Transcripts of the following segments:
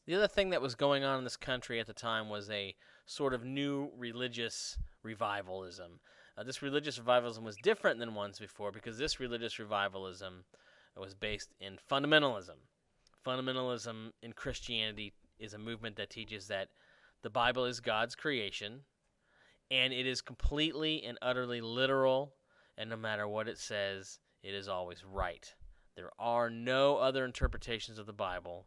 The other thing that was going on in this country at the time was a sort of new religious revivalism. This religious revivalism was different than ones before because this religious revivalism was based in fundamentalism. Fundamentalism in Christianity is a movement that teaches that the Bible is God's creation and it is completely and utterly literal, and no matter what it says, it is always right. There are no other interpretations of the Bible.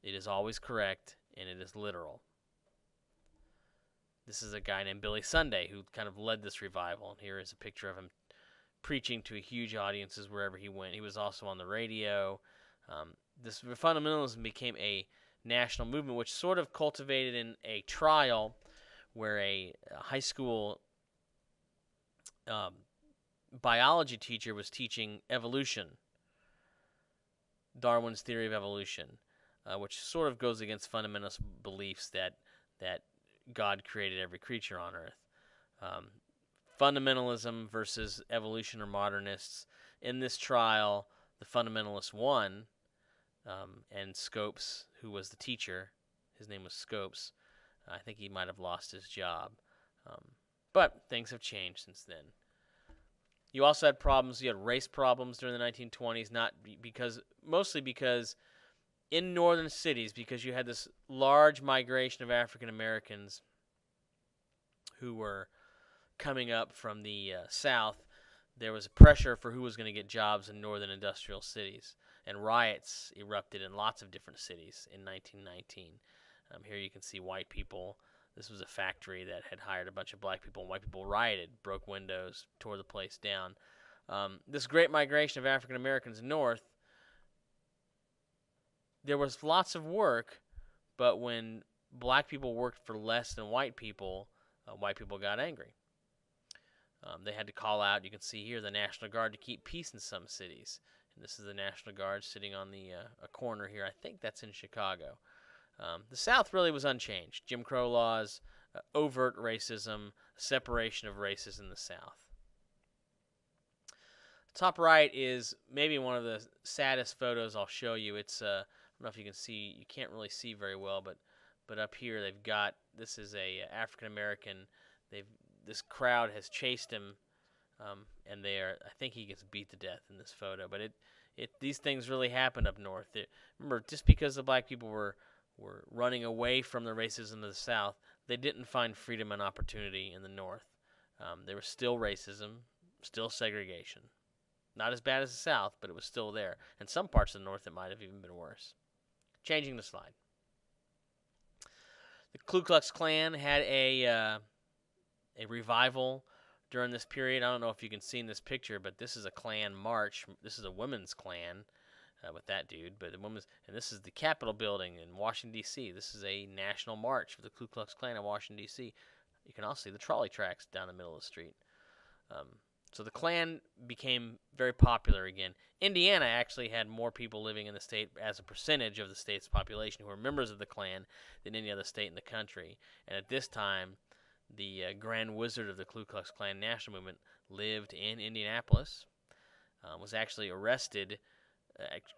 It is always correct, and it is literal. This is a guy named Billy Sunday who kind of led this revival, and here is a picture of him preaching to huge audiences wherever he went. He was also on the radio. This fundamentalism became a national movement, which sort of cultivated in a trial where a high school biology teacher was teaching evolution, Darwin's theory of evolution, which sort of goes against fundamentalist beliefs that God created every creature on Earth. Fundamentalism versus evolution or modernists. In this trial, the fundamentalists won, and Scopes, who was the teacher, his name was Scopes, I think he might have lost his job. But things have changed since then. You also had problems. You had race problems during the 1920s, mostly because in northern cities, because you had this large migration of African Americans who were coming up from the South. There was a pressure for who was going to get jobs in northern industrial cities, and riots erupted in lots of different cities in 1919. Here you can see white people. This was a factory that had hired a bunch of black people, and white people rioted, broke windows, tore the place down. This great migration of African Americans north, there was lots of work, but when black people worked for less than white people got angry. They had to call out, you can see here, the National Guard to keep peace in some cities. And this is the National Guard sitting on the a corner here. I think that's in Chicago. The South really was unchanged. Jim Crow laws, overt racism, separation of races in the South. Top right is maybe one of the saddest photos I'll show you. It's I don't know if you can see. You can't really see very well, but up here they've got, this is a African American. This crowd has chased him, and I think he gets beat to death in this photo. But these things really happen up north. Remember, just because the black people were running away from the racism of the South, they didn't find freedom and opportunity in the North. There was still racism, still segregation. Not as bad as the South, but it was still there. In some parts of the North, it might have even been worse. Changing the slide. The Ku Klux Klan had a revival during this period. I don't know if you can see in this picture, but this is a Klan march. This is a women's Klan with that dude, but and this is the Capitol building in Washington, D.C. This is a national march for the Ku Klux Klan in Washington, D.C. You can also see the trolley tracks down the middle of the street. So the Klan became very popular again. Indiana actually had more people living in the state as a percentage of the state's population who were members of the Klan than any other state in the country. And at this time, the Grand Wizard of the Ku Klux Klan national movement lived in Indianapolis, was actually arrested,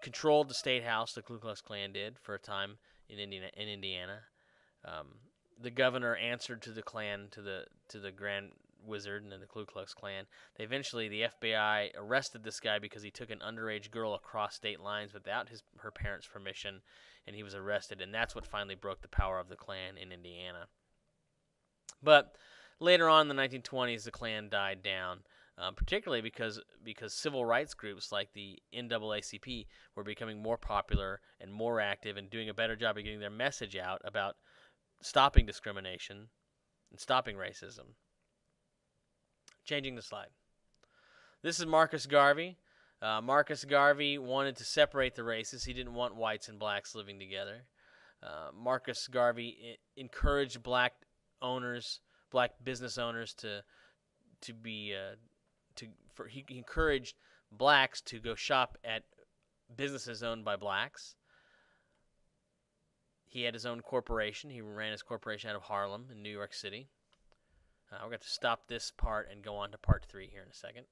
controlled the state house, the Ku Klux Klan did, for a time in Indiana. The governor answered to the Klan, to the Grand Wizard and the Ku Klux Klan. The FBI arrested this guy because he took an underage girl across state lines without her parents' permission, and he was arrested, and that's what finally broke the power of the Klan in Indiana. But later on in the 1920s, the Klan died down, particularly because civil rights groups like the NAACP were becoming more popular and more active and doing a better job of getting their message out about stopping discrimination and stopping racism. Changing the slide. This is Marcus Garvey. Marcus Garvey wanted to separate the races. He didn't want whites and blacks living together. Marcus Garvey encouraged black business owners he encouraged blacks to go shop at businesses owned by blacks. He had his own corporation. He ran his corporation out of Harlem in New York City. We're going to stop this part and go on to part 3 here in a second.